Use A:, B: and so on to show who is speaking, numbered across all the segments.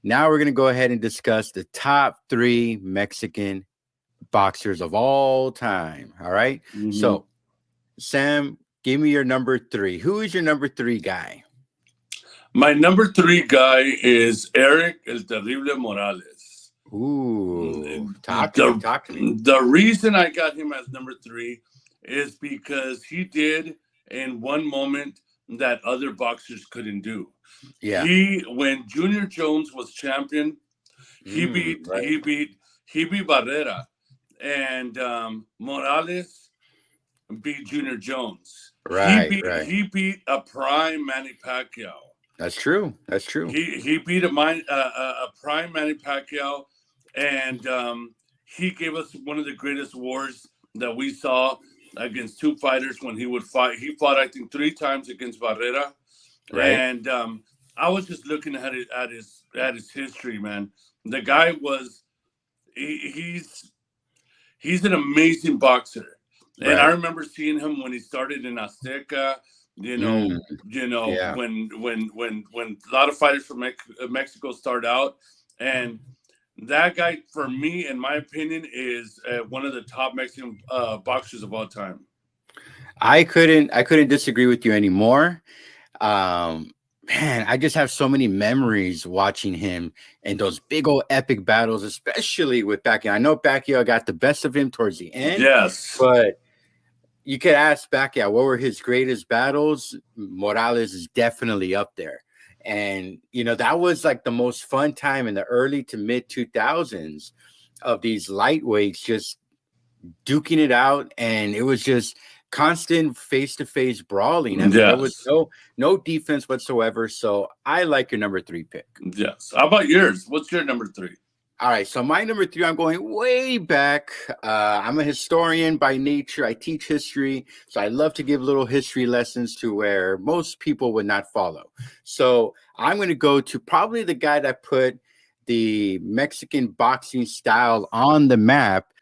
A: Now we're going to go ahead and discuss the top 3 Mexican boxers of all time. All right. So, Sam, give me your number 3. Who is your number 3 guy?
B: My number 3 guy is Eric El Terrible Morales.
A: Ooh, talk to me.
B: The reason I got him as number 3 is because he did in one moment that other boxers couldn't do.
A: Yeah.
B: When Junior Jones was champion, he beat Barrera, and Morales beat Junior Jones. He beat a prime Manny Pacquiao.
A: That's true.
B: He beat a prime Manny Pacquiao, and he gave us one of the greatest wars that we saw against 2 fighters when he would fight. He fought, I think, 3 times against Barrera, and I was just looking at his history, man. The guy was he's an amazing boxer, and I remember seeing him when he started in Azteca. When a lot of fighters from Mexico start out, and that guy, for me, in my opinion, is one of the top Mexican boxers of all time.
A: I couldn't disagree with you anymore. Man, I just have so many memories watching him in those big old epic battles, especially with Pacquiao. I know Pacquiao got the best of him towards the end.
B: Yes,
A: but you could ask Pacquiao what were his greatest battles. Morales is definitely up there. And, that was like the most fun time in the early to mid 2000s of these lightweights just duking it out. And it was just constant face-to-face brawling. I mean, there was no defense whatsoever. So I like your number 3 pick.
B: Yes. How about yours? What's your number 3?
A: All right, so my number 3, I'm going way back. I'm a historian by nature. I teach history, so I love to give little history lessons to where most people would not follow. So I'm going to go to probably the guy that put the Mexican boxing style on the map.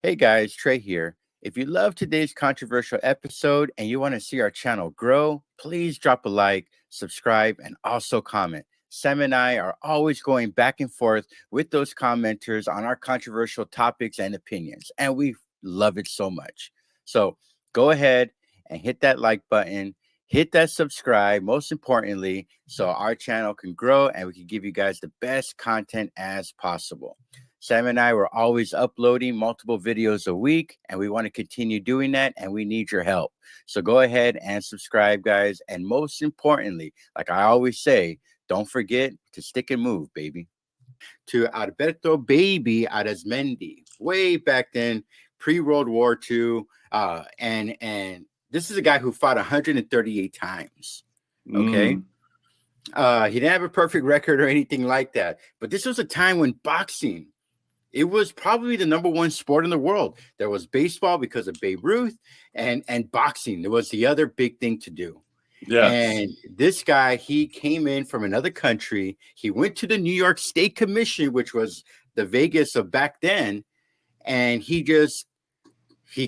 A: Hey guys, Trey here. If you love today's controversial episode and you want to see our channel grow, please drop a like, subscribe, and also comment. Sam and I are always going back and forth with those commenters on our controversial topics and opinions, and we love it so much. So go ahead and hit that like button, hit that subscribe, most importantly, so our channel can grow and we can give you guys the best content as possible. Sam and I were always uploading multiple videos a week, and we want to continue doing that, and we need your help. So go ahead and subscribe, guys, and most importantly, like I always say, don't forget to stick and move, baby. To Alberto Baby Arizmendi, way back then, pre-World War II. And this is a guy who fought 138 times. Okay. He didn't have a perfect record or anything like that. But this was a time when boxing, it was probably the number 1 sport in the world. There was baseball because of Babe Ruth, and boxing. There was the other big thing to do. Yes. And this guy, he came in from another country. He went to the New York State Commission, which was the Vegas of back then. And he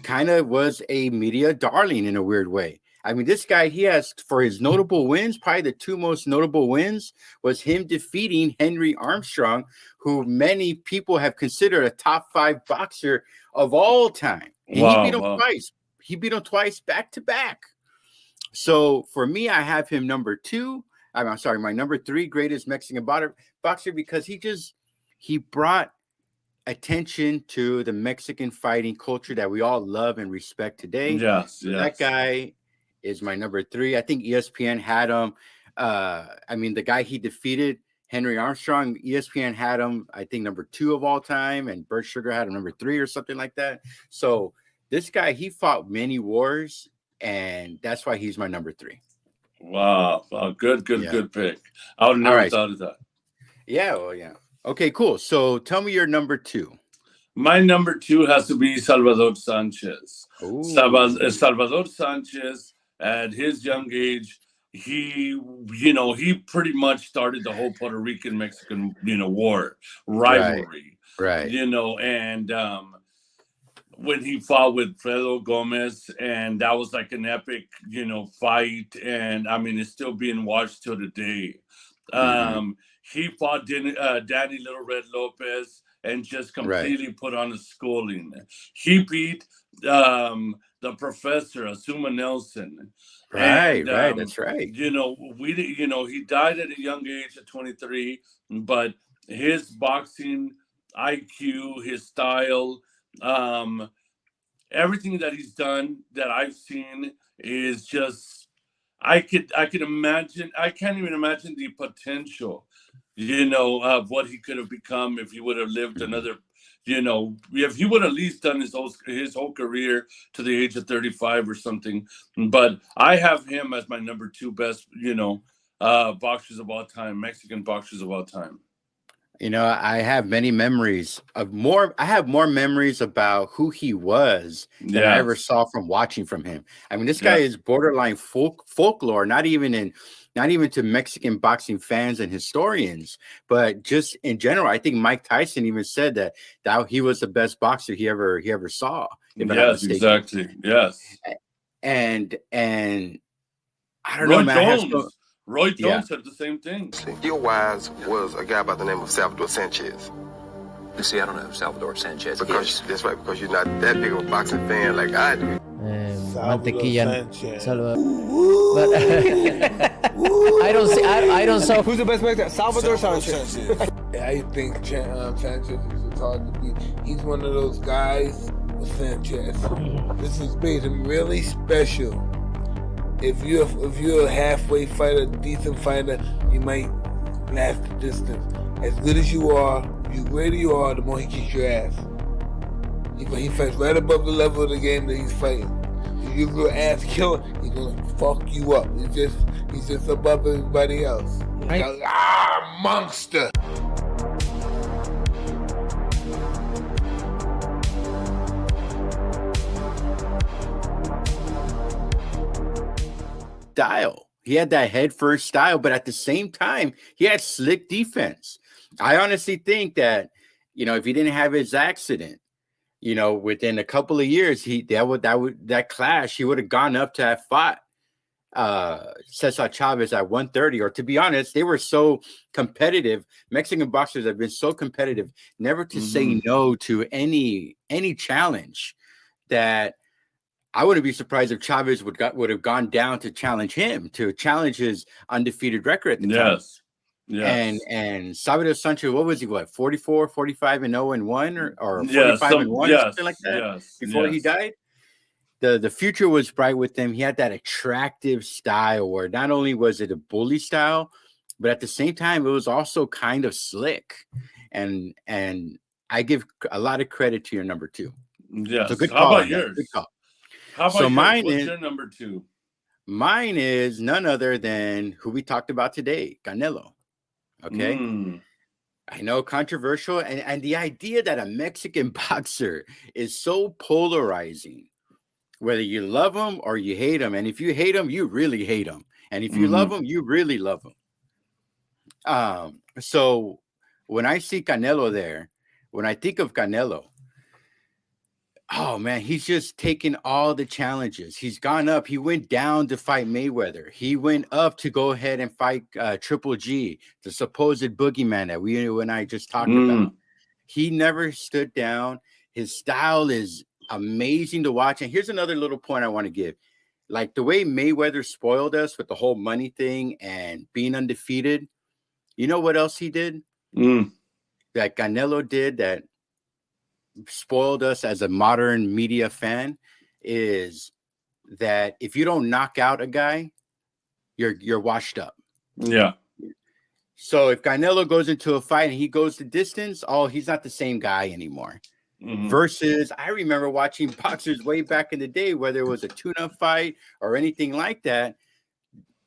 A: kind of was a media darling in a weird way. I mean, this guy, he has, for his notable wins, probably the 2 most notable wins was him defeating Henry Armstrong, who many people have considered a top 5 boxer of all time. And he beat him twice. He beat him twice back to back. So for me, I have him number 2. I'm sorry, my number 3 greatest Mexican boxer, because he brought attention to the Mexican fighting culture that we all love and respect today.
B: Yes.
A: That guy is my number 3. I think ESPN had him. I mean, the guy he defeated, Henry Armstrong, ESPN had him, I think, number 2 of all time, and Bert Sugar had him number 3 or something like that. So this guy, he fought many wars, and that's why he's my number 3.
B: Wow. Good pick. I would never thought of that.
A: Yeah, well, yeah. Okay, cool. So tell me your number 2.
B: My number 2 has to be Salvador Sanchez. Salvador Sanchez, at his young age, he pretty much started the whole Puerto Rican-Mexican, war rivalry.
A: Right.
B: And when he fought with Fredo Gomez, and that was like an epic, fight. And I mean, it's still being watched till today. he fought Danny Little Red Lopez and just
A: Right.
B: completely put on a schooling. He beat the professor, Asuma Nelson.
A: Right.
B: And,
A: Right. That's right.
B: he died at a young age at 23, but his boxing IQ, his style, everything that he's done that I've seen is just, I could imagine, I can't even imagine the potential, of what he could have become if he would have lived another, if he would have at least done his whole career to the age of 35 or something. But I have him as my number 2 best, boxers of all time, Mexican boxers of all time.
A: I have many memories I have more memories about who he was than I ever saw from watching from him. I mean, this guy is borderline folklore, not even to Mexican boxing fans and historians, but just in general. I think Mike Tyson even said that he was the best boxer he ever saw.
B: Yes, exactly. Yes.
A: And I don't know, man.
B: Roy Jones said the same thing.
C: Skill-wise was a guy by the name of Salvador Sanchez.
D: See, I don't know who Salvador Sanchez
C: is. That's right, because you're not that big of a boxing fan like I do.
E: Mantequilla. But I don't see.
F: Who's the best boxer? Salvador Sanchez. I think Sanchez is hard to beat. He's one of those guys with Sanchez. This is made him really special. If you're a halfway fighter, decent fighter, you might last the distance. As good as you are, the greater you are, the more he kicks your ass. He fights right above the level of the game that he's fighting. If you're gonna ass killer, he's gonna fuck you up. He's just above everybody else. Monster!
A: Style. He had that head first style, but at the same time, he had slick defense. I honestly think that, if he didn't have his accident, within a couple of years, that clash, he would have gone up to have fought Cesar Chavez at 130. Or to be honest, they were so competitive. Mexican boxers have been so competitive, never to say no to any challenge, that I wouldn't be surprised if Chavez would have gone down to challenge him, to challenge his undefeated record at the time.
B: Yes.
A: And Salvador Sanchez, what was he? 44, 45 and 0 and 1 or 45 and 1 or something like that before he died? The future was bright with him. He had that attractive style where not only was it a bully style, but at the same time it was also kind of slick. And I give a lot of credit to your number 2.
B: Yes.
A: So good
B: How
A: call.
B: about yours?
A: Good call.
B: How about yours? What's your number 2?
A: Mine is none other than who we talked about today, Canelo. Okay. I know, controversial. And the idea that a Mexican boxer is so polarizing, whether you love him or you hate him. And if you hate him, you really hate him. And if you love him, you really love him. So when I see Canelo there, when I think of Canelo, oh man, he's just taken all the challenges. He's gone up. He went down to fight Mayweather. He went up to go ahead and fight Triple G, the supposed boogeyman that you and I just talked about. He never stood down. His style is amazing to watch. And here's another little point I want to give. Like the way Mayweather spoiled us with the whole money thing and being undefeated. You know what else he did? That Canelo did that spoiled us as a modern media fan, is that if you don't knock out a guy, you're washed up.
B: Yeah.
A: So if Canelo goes into a fight and he goes the distance, he's not the same guy anymore. Versus, I remember watching boxers way back in the day, whether it was a tune-up fight or anything like that.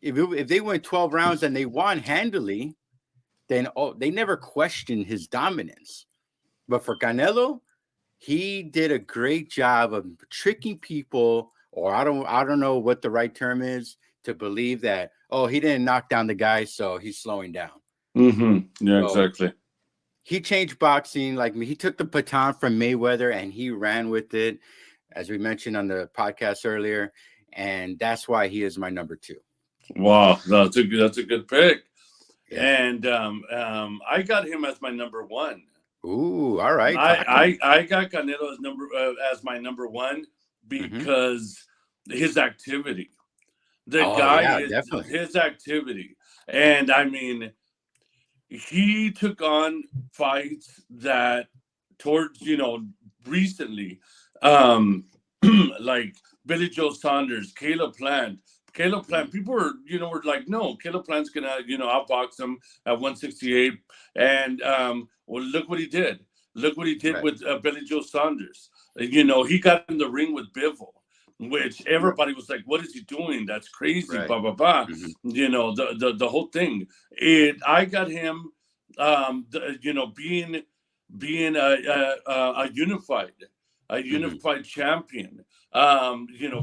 A: If they went 12 rounds and they won handily, then they never questioned his dominance. But for Canelo, he did a great job of tricking people, or I don't know what the right term is, to believe that, he didn't knock down the guy, so he's slowing down.
B: Yeah, so exactly.
A: He changed boxing. Like he took the baton from Mayweather and he ran with it, as we mentioned on the podcast earlier, and that's why he is my number 2.
B: Wow, that's a good pick. And I got him as my number one.
A: Ooh, all right.
B: I got Canelo as my number one because his activity. The guy is
A: definitely.
B: his activity. And I mean, he took on fights that towards, recently, like Billy Joe Saunders, Caleb Plant. Caleb Plant, people were like, no, Caleb Plant's gonna, outbox him at 168. And well, look what he did. Look what he did with Billy Joe Saunders. He got in the ring with Bivol, which everybody was like, what is he doing? That's crazy, blah, blah, blah. The whole thing. I got him, being a unified champion,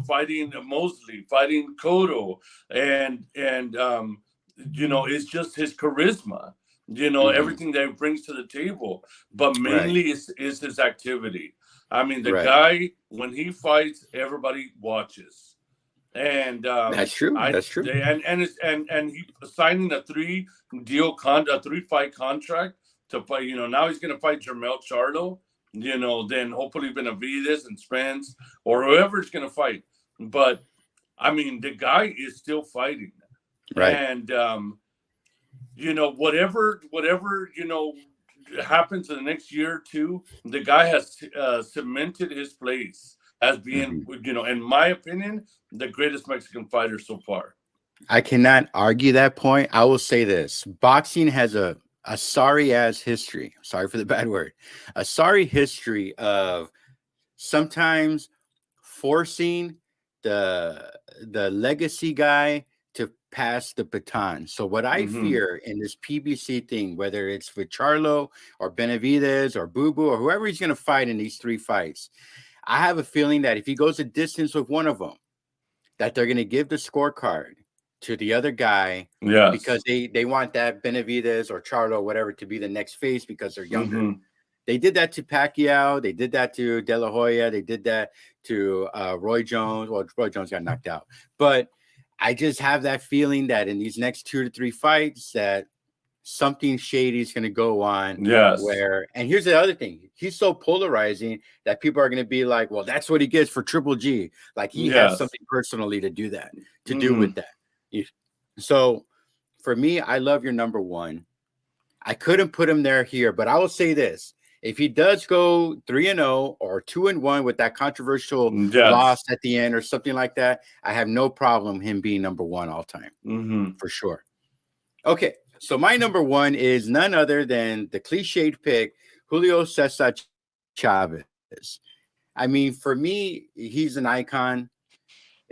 B: fighting Mosley, fighting Cotto, and it's just his charisma, everything that he brings to the table, but mainly is his activity. I mean, the guy, when he fights, everybody watches. And
A: that's true. That's true.
B: And he signing a 3-fight contract to fight. Now he's going to fight Jermell Charlo. Then hopefully Benavidez and Spence or whoever's going to fight. But I mean, the guy is still fighting,
A: right?
B: And whatever happens in the next year or two, the guy has cemented his place as being, in my opinion, the greatest Mexican fighter so far.
A: I cannot argue that point. I will say this: boxing has a sorry ass history. Sorry for the bad word. A sorry history of sometimes forcing the legacy guy to pass the baton. So what I fear in this PBC thing, whether it's with Charlo or Benavidez or Boo Boo or whoever he's going to fight in these 3 fights, I have a feeling that if he goes a distance with one of them, that they're going to give the scorecard to the other guy, because they want that Benavidez or Charlo or whatever to be the next face because they're younger. They did that to Pacquiao. They did that to De La Hoya. They did that to Roy Jones. Well, Roy Jones got knocked out. But I just have that feeling that in these next 2 to 3 fights that something shady is going to go on. And here's the other thing. He's so polarizing that people are going to be like, well, that's what he gets for Triple G. Like he has something personally to do with that. So for me, I love your number one. I couldn't put him here, but I will say this. If he does go 3-0 or 2-1 with that controversial loss at the end or something like that, I have no problem him being number one all time for sure. Okay, so my number one is none other than the cliched pick, Julio Cesar Chavez. I mean, for me, he's an icon,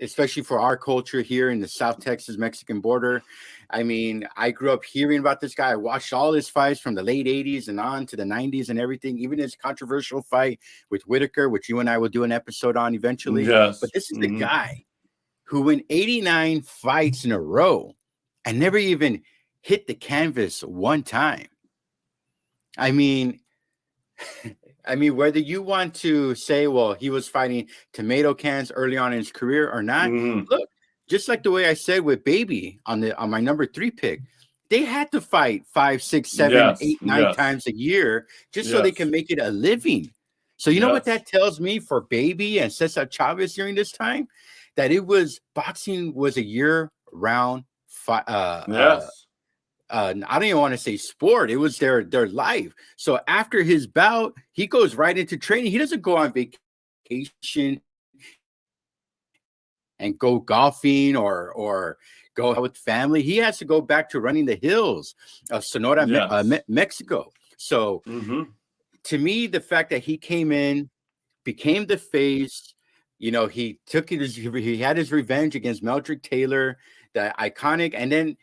A: especially for our culture here in the South Texas Mexican border. I mean, I grew up hearing about this guy. I watched all his fights from the late 80s and on to the 90s and everything, even his controversial fight with Whitaker, which you and I will do an episode on eventually. But this is the guy who in 89 fights in a row and never even hit the canvas one time. I mean, whether you want to say, well, he was fighting tomato cans early on in his career or not, look, just like the way I said with Baby on my number 3 pick, they had to fight 5, 6, 7, 8, 9 times a year just so they can make it a living. So you know what that tells me for Baby and Cesar Chavez during this time? That boxing was a year-round fight. I don't even want to say sport. It was their life. So after his bout, he goes right into training. He doesn't go on vacation and go golfing or go out with family. He has to go back to running the hills of Sonora, Mexico. So to me, the fact that he came in, became the face, he had his revenge against Meldrick Taylor, the iconic, and then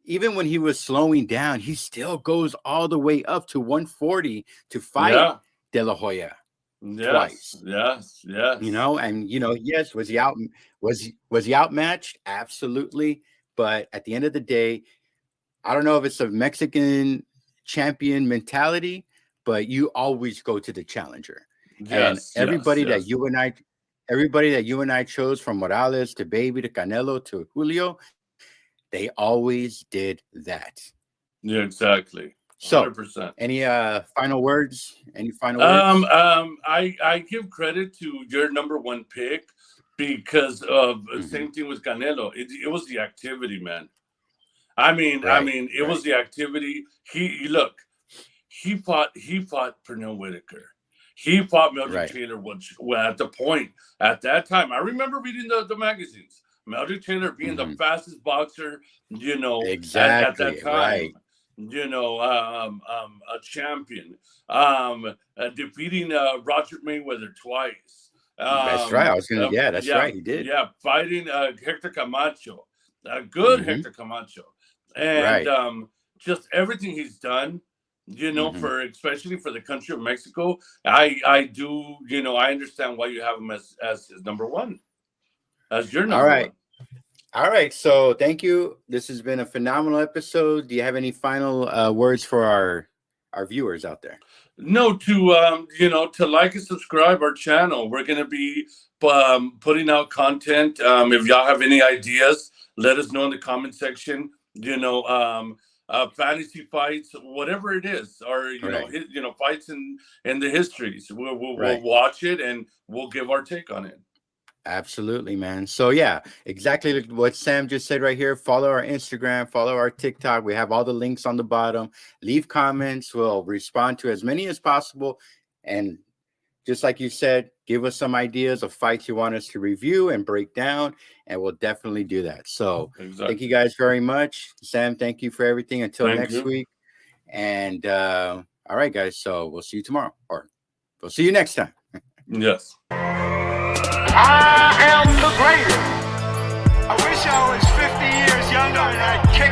A: even when he was slowing down, he still goes all the way up to 140 to fight De La Hoya twice. And was he outmatched? Absolutely. But at the end of the day, I don't know if it's a Mexican champion mentality, but you always go to the challenger. And everybody that you and I chose, from Morales to Baby to Canelo to Julio, they always did that.
B: Yeah, exactly.
A: So,
B: 100%.
A: any final words? Any final words?
B: I give credit to your number one pick because of same thing with Canelo. It was the activity, man. I mean, it was the activity. He fought Pernell Whitaker. He fought Meldrick Taylor, which at the point at that time, I remember reading the magazines. Meldrick Taylor being the fastest boxer, you know, at that time. You know, a champion, defeating Roger Mayweather twice.
A: That's right. I was gonna. That's right. He did.
B: Yeah, fighting Hector Camacho, a good Hector Camacho, and just everything he's done. You know, for especially for the country of Mexico, I do. You know, I understand why you have him as his number one, as your number one.
A: All right, so thank you. This has been a phenomenal episode. Do you have any final words for our viewers out there?
B: No, to you know, to like and subscribe our channel. We're gonna be putting out content. If y'all have any ideas, let us know in the comment section. You know, fantasy fights, whatever it is, or you know, fights in the histories. We'll watch it and we'll give our take on it.
A: Absolutely, man. So yeah, exactly what Sam just said right here. Follow our Instagram, follow our TikTok. We have all the links on the bottom. Leave comments. We'll respond to as many as possible. And just like you said, give us some ideas of fights you want us to review and break down, and we'll definitely do that. So thank you guys very much. Sam, thank you for everything. Until next week. And all right, guys. So we'll see you tomorrow, or we'll see you next time.
B: Yes.
G: I am the greatest. I wish I was 50 years younger and I'd kick